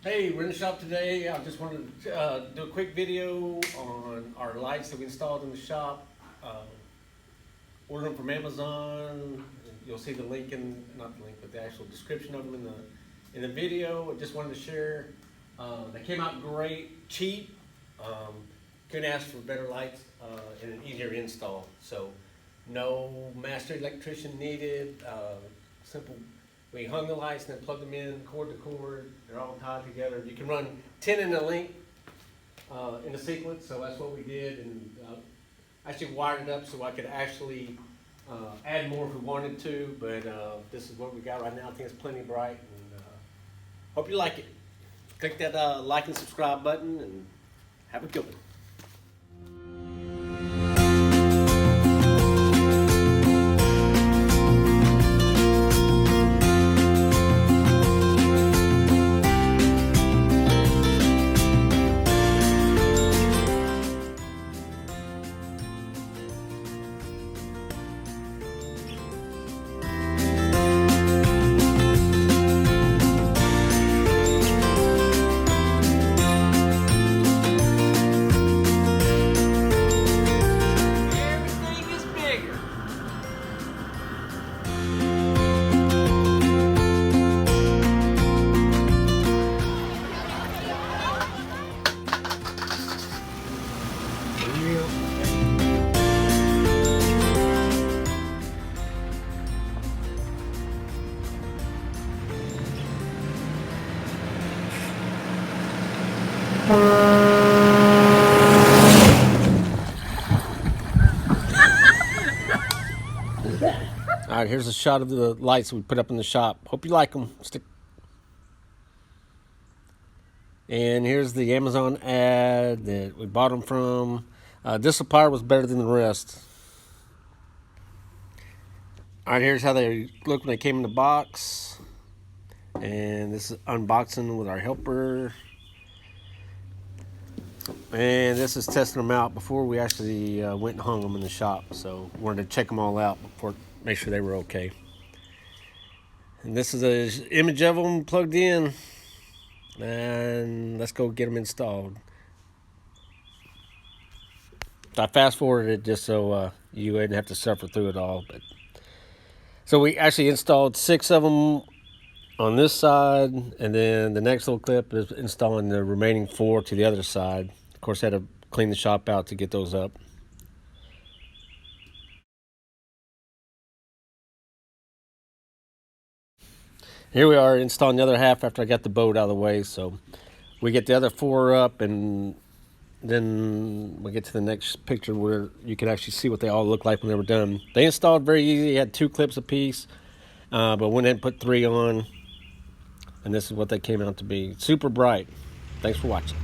Hey, we're in the shop today. I just wanted to do a quick video on our lights that we installed in the shop. Ordered them from Amazon. You'll see the link not the link, but the actual description of them in the video. I just wanted to share. They came out great, cheap. Couldn't ask for better lights and an easier install. So no master electrician needed. Simple. We hung the lights and then plugged them in, cord to cord. They're all tied together. You can run 10 in a link in a sequence, so that's what we did. And actually wired it up so I could actually add more if we wanted to. But this is what we got right now. I think it's plenty bright. And hope you like it. Click that like and subscribe button and have a good one. All right, here's a shot of the lights we put up in the shop. Hope you like them. And here's the Amazon ad that we bought them from. This supplier was better than the rest. All right, here's how they look when they came in the box. And this is unboxing with our helper. And this is testing them out before we actually went and hung them in the shop. So wanted to check them all out before, make sure they were okay. And this is an image of them plugged in. And let's go get them installed. I fast forwarded it just so you wouldn't have to suffer through it all. But so we actually installed 6 of them on this side, and then the next little clip is installing the remaining 4 to the other side. Of course, I had to clean the shop out to get those up. Here we are installing the other half after I got the boat out of the way. So we get the other 4 up, and then we get to the next picture where you can actually see what they all look like when they were done. They installed very easy. They had 2 clips apiece, but went ahead and put 3 on. And this is what they came out to be. Super bright. Thanks for watching.